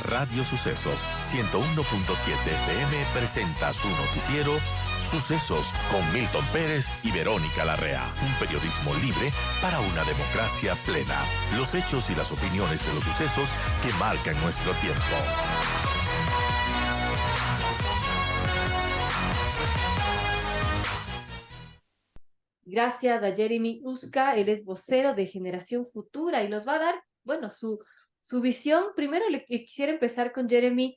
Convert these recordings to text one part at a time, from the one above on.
Radio Sucesos 101.7 FM presenta su noticiero Sucesos con Milton Pérez y Verónica Larrea. Un periodismo libre para una democracia plena. Los hechos y las opiniones de los sucesos que marcan nuestro tiempo. Gracias a Jeremy Usca, él es vocero de Generación Futura y nos va a dar, bueno, su visión. Primero quisiera empezar con Jeremy,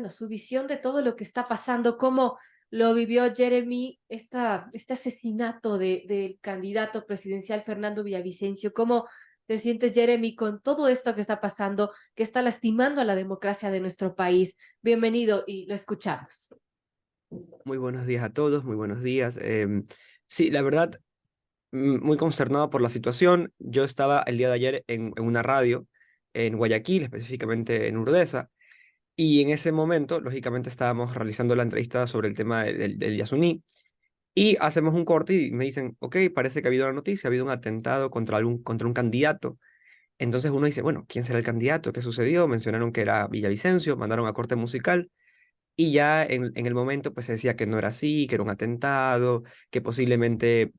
su visión de todo lo que está pasando, cómo lo vivió Jeremy, este asesinato del candidato presidencial Fernando Villavicencio. ¿Cómo te sientes, Jeremy, con todo esto que está pasando, que está lastimando a la democracia de nuestro país? Bienvenido y lo escuchamos. Muy buenos días a todos, muy buenos días. Sí, la verdad, muy consternado por la situación. Yo estaba el día de ayer en una radio en Guayaquil, específicamente en Urdesa, y en ese momento, lógicamente, estábamos realizando la entrevista sobre el tema del Yasuní, y hacemos un corte y me dicen, ok, parece que ha habido una noticia, ha habido un atentado contra un candidato. Entonces uno dice, bueno, ¿quién será el candidato? ¿Qué sucedió? Mencionaron que era Villavicencio, mandaron a corte musical. Y ya en el momento pues se decía que no era así, que era un atentado, que posiblemente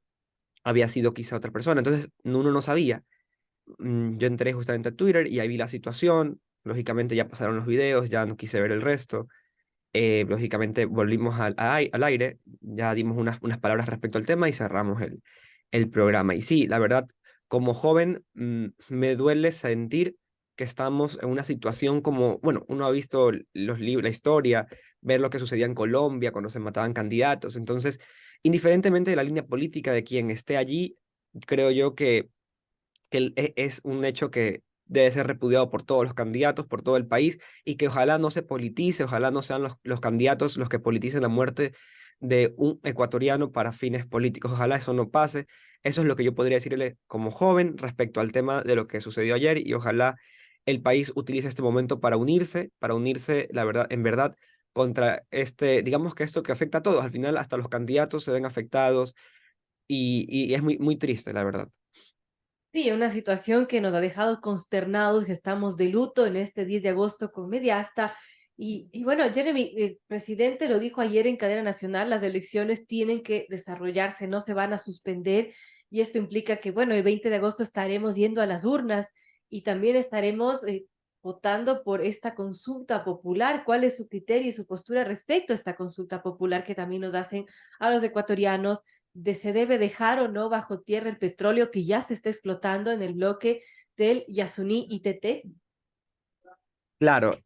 había sido quizá otra persona. Entonces uno no sabía. Yo entré justamente a Twitter y ahí vi la situación. Lógicamente ya pasaron los videos, ya no quise ver el resto. Lógicamente volvimos al aire, ya dimos unas palabras respecto al tema y cerramos el programa. Y sí, la verdad, como joven, me duele sentir que estamos en una situación como, bueno, uno ha visto los libros, la historia, ver lo que sucedía en Colombia cuando se mataban candidatos. Entonces, indiferentemente de la línea política de quien esté allí, creo yo que es un hecho que debe ser repudiado por todos los candidatos, por todo el país, y que ojalá no se politice, ojalá no sean los candidatos los que politicen la muerte de un ecuatoriano para fines políticos. Ojalá eso no pase. Eso es lo que yo podría decirle como joven respecto al tema de lo que sucedió ayer, y ojalá el país utilice este momento para unirse, la verdad, en verdad, contra digamos que esto que afecta a todos. Al final, hasta los candidatos se ven afectados, y es muy, muy triste, la verdad. Sí, una situación que nos ha dejado consternados, que estamos de luto en este 10 de agosto con Mediasta. Y bueno, Jeremy, el presidente lo dijo ayer en cadena nacional, las elecciones tienen que desarrollarse, no se van a suspender. Y esto implica que, bueno, el 20 de agosto estaremos yendo a las urnas y también estaremos votando por esta consulta popular. ¿Cuál es su criterio y su postura respecto a esta consulta popular que también nos hacen a los ecuatorianos? De se debe dejar o no bajo tierra el petróleo que ya se está explotando en el bloque del Yasuní ITT. Claro,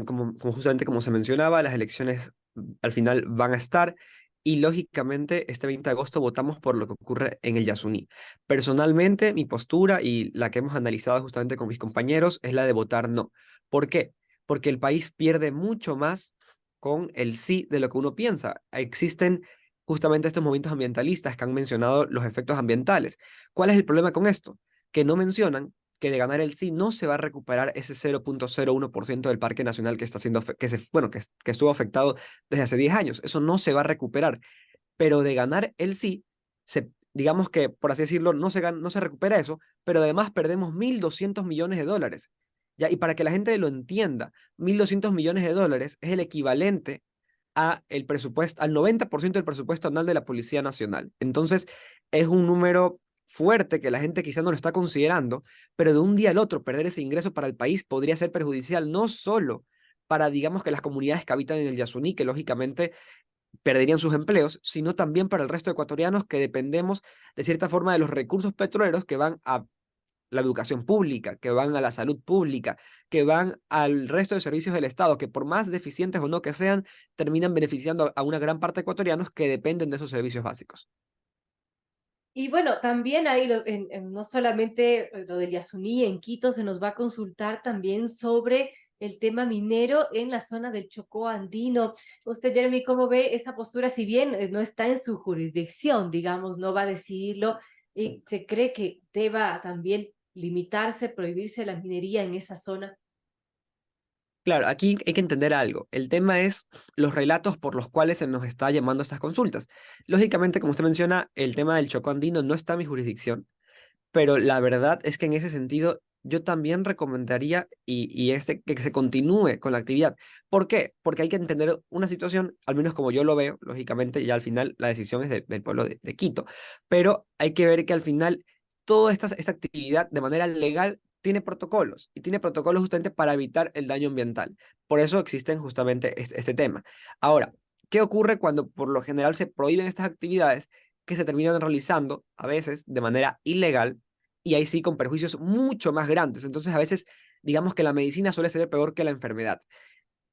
como justamente como se mencionaba, las elecciones al final van a estar, y lógicamente este 20 de agosto votamos por lo que ocurre en el Yasuní. Personalmente, mi postura y la que hemos analizado justamente con mis compañeros es la de votar no. ¿Por qué? Porque el país pierde mucho más con el sí de lo que uno piensa. Existen justamente estos movimientos ambientalistas que han mencionado los efectos ambientales. ¿Cuál es el problema con esto? Que no mencionan que de ganar el sí no se va a recuperar ese 0.01% del Parque Nacional que está siendo, que estuvo afectado desde hace 10 años. Eso no se va a recuperar. Pero de ganar el sí, digamos que, por así decirlo, no se recupera eso, pero además perdemos 1.200 millones de dólares. ¿Ya? Y para que la gente lo entienda, 1.200 millones de dólares es el equivalente el presupuesto, al 90% del presupuesto anual de la Policía Nacional. Entonces, es un número fuerte que la gente quizá no lo está considerando, pero de un día al otro perder ese ingreso para el país podría ser perjudicial no solo para, digamos, que las comunidades que habitan en el Yasuní, que lógicamente perderían sus empleos, sino también para el resto de ecuatorianos que dependemos de cierta forma de los recursos petroleros que van a la educación pública, que van a la salud pública, que van al resto de servicios del Estado, que por más deficientes o no que sean, terminan beneficiando a una gran parte de ecuatorianos que dependen de esos servicios básicos. Y bueno, también ahí no solamente lo del Yasuní, en Quito se nos va a consultar también sobre el tema minero en la zona del Chocó andino. Usted, Jeremy, ¿cómo ve esa postura? Si bien no está en su jurisdicción, digamos, no va a decidirlo, y se cree que deba también limitarse, prohibirse la minería en esa zona. Claro, aquí hay que entender algo. El tema es los relatos por los cuales se nos está llamando a estas consultas. Lógicamente, como usted menciona, el tema del Chocó andino no está en mi jurisdicción, pero la verdad es que en ese sentido yo también recomendaría que se continúe con la actividad. ¿Por qué? Porque hay que entender una situación, al menos como yo lo veo, lógicamente, ya al final la decisión es del pueblo de Quito, pero hay que ver que al final toda esta actividad de manera legal tiene protocolos y tiene protocolos justamente para evitar el daño ambiental. Por eso existen justamente este tema. Ahora, ¿qué ocurre cuando por lo general se prohíben estas actividades que se terminan realizando a veces de manera ilegal y ahí sí con perjuicios mucho más grandes? Entonces, a veces, digamos que la medicina suele ser peor que la enfermedad.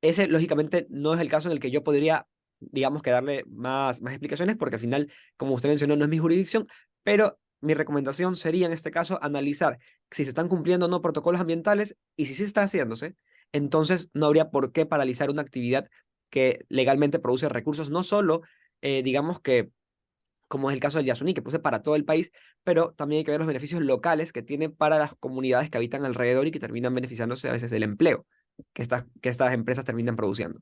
Ese, lógicamente, no es el caso en el que yo podría, digamos, que darle más explicaciones, porque al final, como usted mencionó, no es mi jurisdicción, pero mi recomendación sería en este caso analizar si se están cumpliendo o no protocolos ambientales y si sí está haciéndose, entonces no habría por qué paralizar una actividad que legalmente produce recursos, no solo, digamos que como es el caso del Yasuní, que produce para todo el país, pero también hay que ver los beneficios locales que tiene para las comunidades que habitan alrededor y que terminan beneficiándose a veces del empleo que estas empresas terminan produciendo.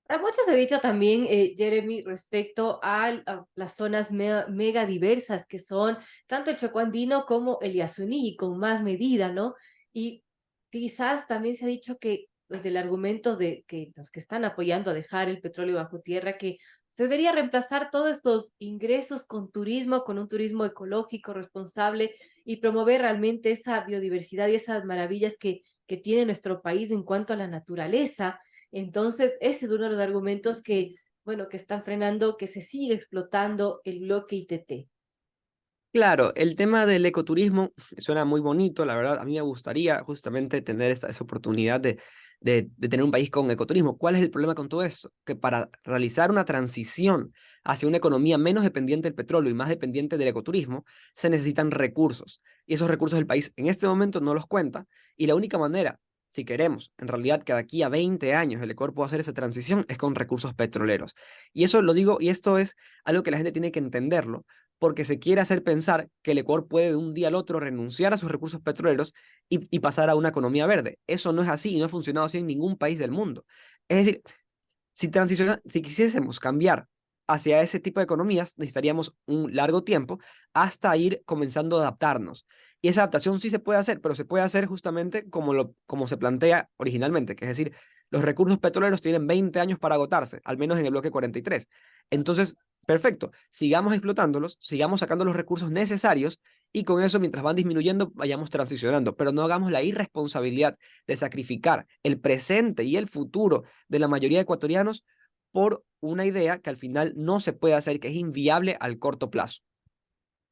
A muchos he dicho también, Jeremy, respecto a las zonas mega diversas que son tanto el Chocó andino como el Yasuní, con más medida, ¿no? Y quizás también se ha dicho que desde el argumento de que los que están apoyando a dejar el petróleo bajo tierra, que se debería reemplazar todos estos ingresos con turismo, con un turismo ecológico, responsable y promover realmente esa biodiversidad y esas maravillas que tiene nuestro país en cuanto a la naturaleza. Entonces, ese es uno de los argumentos que, bueno, que están frenando que se siga explotando el bloque ITT. Claro, el tema del ecoturismo suena muy bonito, la verdad. A mí me gustaría justamente tener esa oportunidad de tener un país con ecoturismo. ¿Cuál es el problema con todo eso? Que para realizar una transición hacia una economía menos dependiente del petróleo y más dependiente del ecoturismo, se necesitan recursos. Y esos recursos el país en este momento no los cuenta. Y la única manera, si queremos, en realidad, que de aquí a 20 años el Ecuador pueda hacer esa transición, es con recursos petroleros. Y eso lo digo, y esto es algo que la gente tiene que entenderlo porque se quiere hacer pensar que el Ecuador puede de un día al otro renunciar a sus recursos petroleros y pasar a una economía verde. Eso no es así y no ha funcionado así en ningún país del mundo. Es decir, si quisiésemos cambiar hacia ese tipo de economías, necesitaríamos un largo tiempo hasta ir comenzando a adaptarnos. Y esa adaptación sí se puede hacer, pero se puede hacer justamente como se plantea originalmente, que es decir, los recursos petroleros tienen 20 años para agotarse, al menos en el bloque 43. Entonces, perfecto, sigamos explotándolos, sigamos sacando los recursos necesarios y con eso, mientras van disminuyendo, vayamos transicionando, pero no hagamos la irresponsabilidad de sacrificar el presente y el futuro de la mayoría de ecuatorianos por una idea que al final no se puede hacer, que es inviable al corto plazo.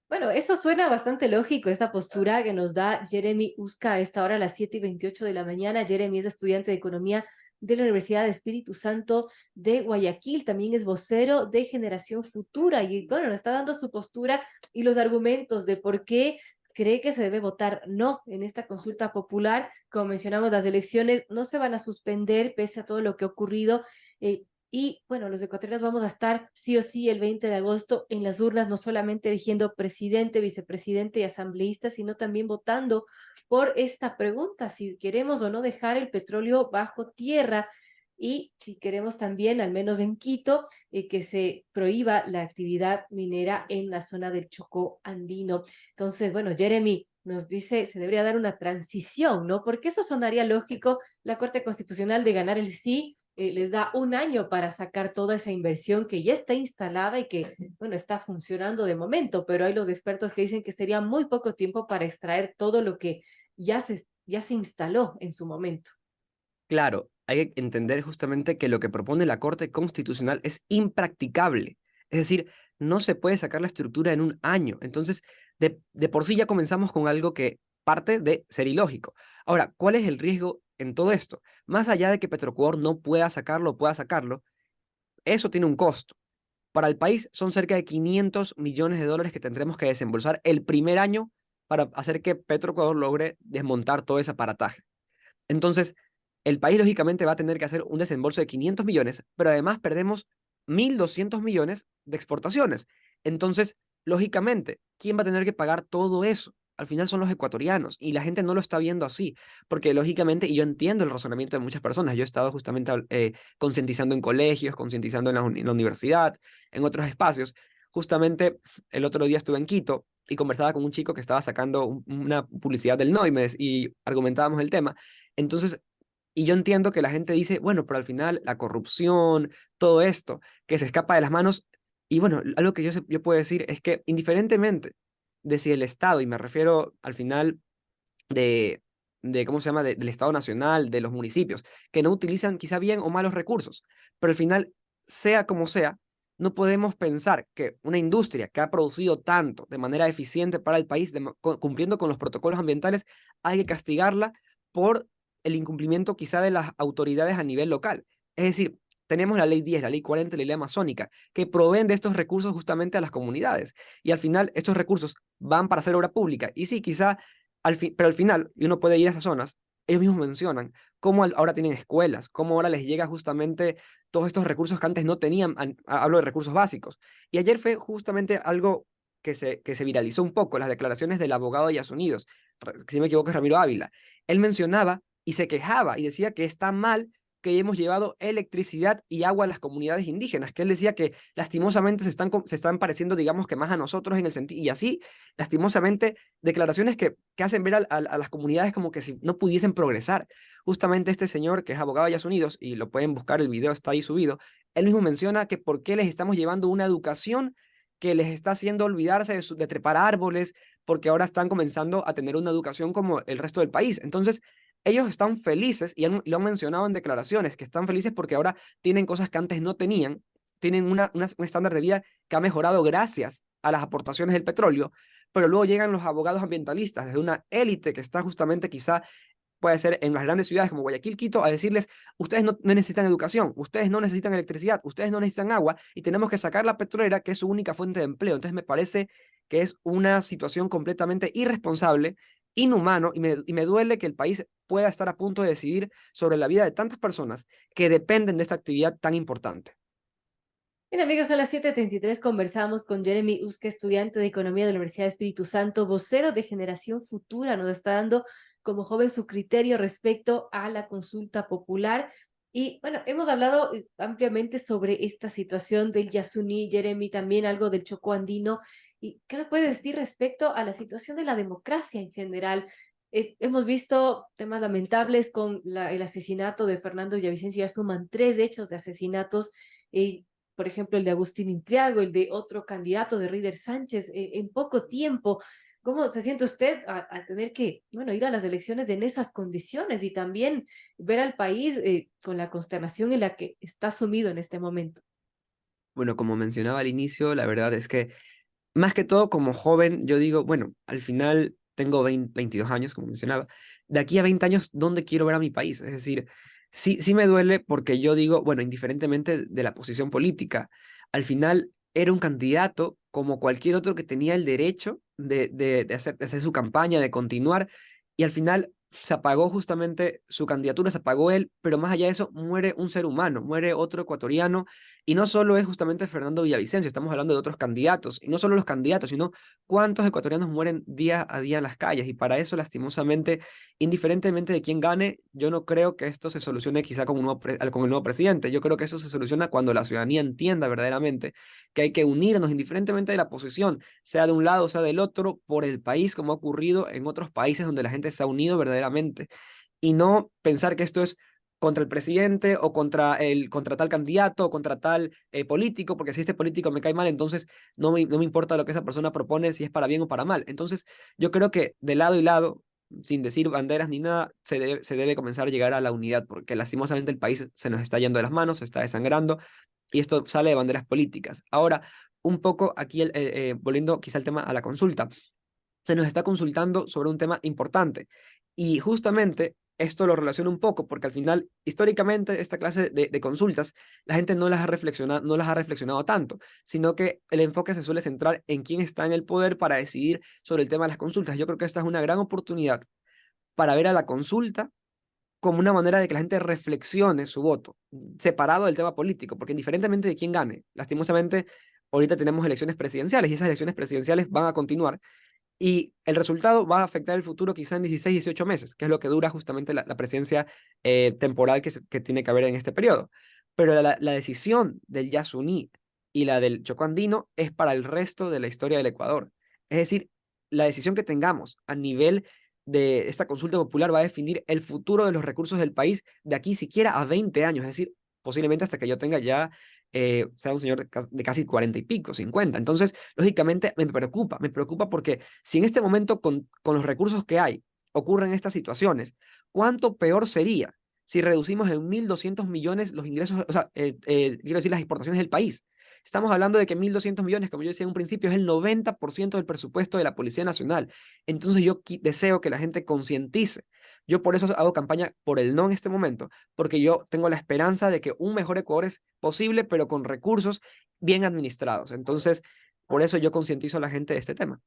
Bueno, eso suena bastante lógico, esta postura que nos da Jeremy Usca a esta hora, a las 7:28 de la mañana. Jeremy es estudiante de Economía de la Universidad de Espíritu Santo de Guayaquil, también es vocero de Generación Futura y bueno, nos está dando su postura y los argumentos de por qué cree que se debe votar no en esta consulta popular. Como mencionamos, las elecciones no se van a suspender pese a todo lo que ha ocurrido. eh, y bueno, los ecuatorianos vamos a estar sí o sí el 20 de agosto en las urnas, no solamente eligiendo presidente, vicepresidente y asambleísta, sino también votando por esta pregunta, si queremos o no dejar el petróleo bajo tierra y si queremos también, al menos en Quito, que se prohíba la actividad minera en la zona del Chocó andino. Entonces, bueno, Jeremy nos dice, se debería dar una transición, ¿no? Porque eso sonaría lógico, la Corte Constitucional de ganar el sí les da un año para sacar toda esa inversión que ya está instalada y que, bueno, está funcionando de momento, pero hay los expertos que dicen que sería muy poco tiempo para extraer todo lo que ya se instaló en su momento. Claro, hay que entender justamente que lo que propone la Corte Constitucional es impracticable. Es decir, no se puede sacar la estructura en un año. Entonces, de por sí ya comenzamos con algo que parte de ser ilógico. Ahora, ¿cuál es el riesgo en todo esto? Más allá de que Petroecuador no pueda sacarlo, eso tiene un costo. Para el país son cerca de 500 millones de dólares que tendremos que desembolsar el primer año para hacer que Petroecuador logre desmontar todo ese aparataje. Entonces, el país lógicamente va a tener que hacer un desembolso de 500 millones, pero además perdemos 1.200 millones de exportaciones. Entonces, lógicamente, ¿quién va a tener que pagar todo eso? Al final son los ecuatorianos y la gente no lo está viendo así, porque lógicamente, y yo entiendo el razonamiento de muchas personas, yo he estado justamente concientizando en colegios, concientizando en la universidad, en otros espacios. Justamente el otro día estuve en Quito y conversaba con un chico que estaba sacando una publicidad del no y argumentábamos el tema. Entonces, y yo entiendo que la gente dice, bueno, pero al final la corrupción, todo esto, que se escapa de las manos, y bueno, algo que yo puedo decir es que indiferentemente de si el Estado, y me refiero al final de, ¿cómo se llama?, del Estado Nacional, de los municipios, que no utilizan quizá bien o malos recursos, pero al final, sea como sea, no podemos pensar que una industria que ha producido tanto de manera eficiente para el país, cumpliendo con los protocolos ambientales, hay que castigarla por el incumplimiento quizá de las autoridades a nivel local. Es decir, tenemos la ley 10, la ley 40, la ley amazónica, que proveen de estos recursos justamente a las comunidades. Y al final, estos recursos van para hacer obra pública. Y sí, quizá pero al final, y uno puede ir a esas zonas, ellos mismos mencionan cómo ahora tienen escuelas, cómo ahora les llega justamente todos estos recursos que antes no tenían, hablo de recursos básicos. Y ayer fue justamente algo que se viralizó un poco, las declaraciones del abogado de Yasunidos, si no me equivoco es Ramiro Ávila. Él mencionaba y se quejaba y decía que está mal que hemos llevado electricidad y agua a las comunidades indígenas, que él decía que lastimosamente se están pareciendo, digamos que más a nosotros en el sentido, y así, lastimosamente, declaraciones que hacen ver a las comunidades como que si no pudiesen progresar. Justamente este señor, que es abogado de Estados Unidos, y lo pueden buscar, el video está ahí subido, él mismo menciona que por qué les estamos llevando una educación que les está haciendo olvidarse de trepar árboles, porque ahora están comenzando a tener una educación como el resto del país. Entonces, ellos están felices, y lo han mencionado en declaraciones, que están felices porque ahora tienen cosas que antes no tenían, tienen un estándar de vida que ha mejorado gracias a las aportaciones del petróleo, pero luego llegan los abogados ambientalistas desde una élite que está justamente quizá, puede ser en las grandes ciudades como Guayaquil, Quito, a decirles, ustedes no necesitan educación, ustedes no necesitan electricidad, ustedes no necesitan agua, y tenemos que sacar la petrolera, que es su única fuente de empleo. Entonces me parece que es una situación completamente irresponsable, inhumano, y me duele que el país pueda estar a punto de decidir sobre la vida de tantas personas que dependen de esta actividad tan importante. Bien, amigos, a las 7:33 conversamos con Jeremy Usque, estudiante de Economía de la Universidad de Espíritu Santo, vocero de Generación Futura. Nos está dando como joven su criterio respecto a la consulta popular. Y bueno, hemos hablado ampliamente sobre esta situación del Yasuní, Jeremy, también algo del Chocó andino. ¿Y qué nos puede decir respecto a la situación de la democracia en general? Hemos visto temas lamentables con el asesinato de Fernando Villavicencio. Ya suman 3 hechos de asesinatos. Por ejemplo, el de Agustín Intriago, el de otro candidato de Rider Sánchez, en poco tiempo. ¿Cómo se siente usted a tener que, bueno, ir a las elecciones en esas condiciones y también ver al país con la consternación en la que está sumido en este momento? Bueno, como mencionaba al inicio, la verdad es que más que todo como joven, yo digo, bueno, al final tengo 22 años, como mencionaba, de aquí a 20 años, ¿dónde quiero ver a mi país? Es decir, sí me duele porque yo digo, bueno, indiferentemente de la posición política, al final era un candidato como cualquier otro que tenía el derecho de hacer su campaña, de continuar, y al final se apagó justamente su candidatura, se apagó él, pero más allá de eso, muere un ser humano, muere otro ecuatoriano, y no solo es justamente Fernando Villavicencio, estamos hablando de otros candidatos, y no solo los candidatos, sino cuántos ecuatorianos mueren día a día en las calles, y para eso, lastimosamente, indiferentemente de quién gane, yo no creo que esto se solucione quizá con el nuevo presidente, yo creo que eso se soluciona cuando la ciudadanía entienda verdaderamente que hay que unirnos, indiferentemente de la posición, sea de un lado, sea del otro, por el país, como ha ocurrido en otros países donde la gente se ha unido verdaderamente, y no pensar que esto es contra el presidente o contra tal candidato o contra tal político, porque si este político me cae mal, entonces no me importa lo que esa persona propone, si es para bien o para mal. Entonces, yo creo que de lado y lado, sin decir banderas ni nada, se debe comenzar a llegar a la unidad, porque lastimosamente el país se nos está yendo de las manos, se está desangrando, y esto sale de banderas políticas. Ahora, un poco aquí, volviendo quizá al tema a la consulta, se nos está consultando sobre un tema importante. Y justamente esto lo relaciona un poco, porque al final, históricamente, esta clase de consultas, la gente no las ha reflexionado tanto, sino que el enfoque se suele centrar en quién está en el poder para decidir sobre el tema de las consultas. Yo creo que esta es una gran oportunidad para ver a la consulta como una manera de que la gente reflexione su voto, separado del tema político, porque indiferentemente de quién gane, lastimosamente, ahorita tenemos elecciones presidenciales y esas elecciones presidenciales van a continuar y el resultado va a afectar el futuro quizá en 16, 18 meses, que es lo que dura justamente la presidencia temporal que tiene que haber en este periodo. Pero la decisión del Yasuní y la del Chocó Andino es para el resto de la historia del Ecuador. Es decir, la decisión que tengamos a nivel de esta consulta popular va a definir el futuro de los recursos del país de aquí siquiera a 20 años, es decir, posiblemente hasta que yo tenga ya, sea un señor de casi 40 y pico, 50. Entonces, lógicamente, me preocupa porque si en este momento con los recursos que hay ocurren estas situaciones, ¿cuánto peor sería si reducimos en 1.200 millones los ingresos, o sea, quiero decir, las exportaciones del país? Estamos hablando de que 1.200 millones, como yo decía en un principio, es el 90% del presupuesto de la Policía Nacional. Entonces yo deseo que la gente concientice. Yo por eso hago campaña por el no en este momento, porque yo tengo la esperanza de que un mejor Ecuador es posible, pero con recursos bien administrados. Entonces, por eso yo concientizo a la gente de este tema.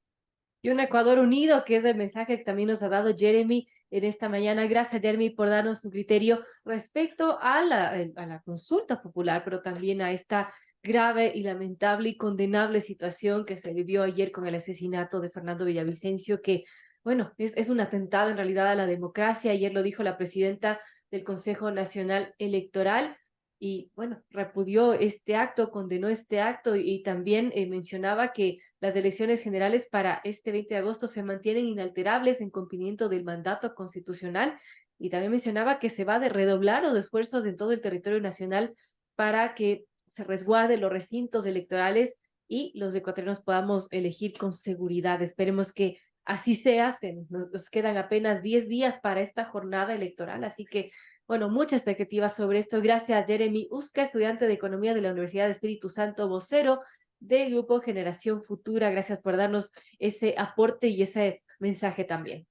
Y un Ecuador unido, que es el mensaje que también nos ha dado Jeremy en esta mañana. Gracias, Jeremy, por darnos su criterio respecto a la consulta popular, pero también a esta grave y lamentable y condenable situación que se vivió ayer con el asesinato de Fernando Villavicencio, que, bueno, es un atentado en realidad a la democracia. Ayer lo dijo la presidenta del Consejo Nacional Electoral. Y bueno, repudió este acto, condenó este acto y también mencionaba que las elecciones generales para este 20 de agosto se mantienen inalterables en cumplimiento del mandato constitucional y también mencionaba que se va a redoblar los esfuerzos en todo el territorio nacional para que se resguarden los recintos electorales y los ecuatorianos podamos elegir con seguridad. Esperemos que así sea. Nos quedan apenas 10 días para esta jornada electoral, así que bueno, mucha expectativa sobre esto. Gracias, Jeremy Usca, estudiante de Economía de la Universidad de Espíritu Santo, vocero del Grupo Generación Futura. Gracias por darnos ese aporte y ese mensaje también.